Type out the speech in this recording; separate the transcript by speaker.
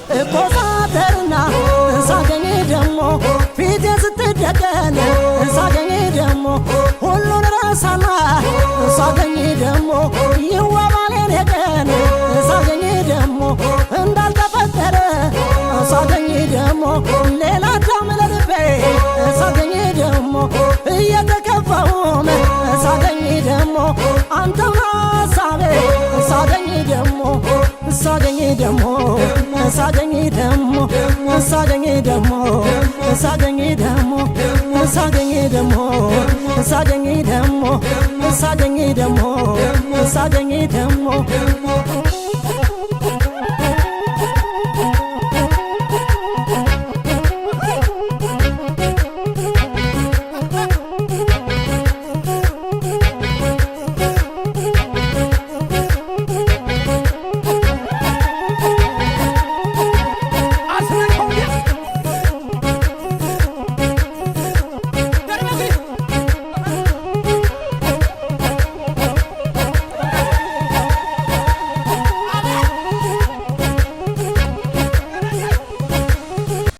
Speaker 1: ኮሳተርና ሳገኝ ደሞ ፊቴ ስትደቀን ሳገኝ ደሞ ሁሉን ረሳና ሳገኝ ደሞ ይዋባሌን የቀን ሳገኝ ደሞ እንዳልተፈጠረ ሳገኝ ደሞ ሌላ ዳም ለልቤ ሳገኝ ደሞ እየተከፋውም ሳገኝ ደሞ አንተው ሀሳቤ ሳገኝ ደሞ ሳገኝ ደሞ ሳገኝ ደሞ ሳገኝ ደሞ ሳገኝ ደሞ ሳገኝ ደሞ ሳገኝ ደሞ ሳገኝ ደሞ ሳገኝ ደሞ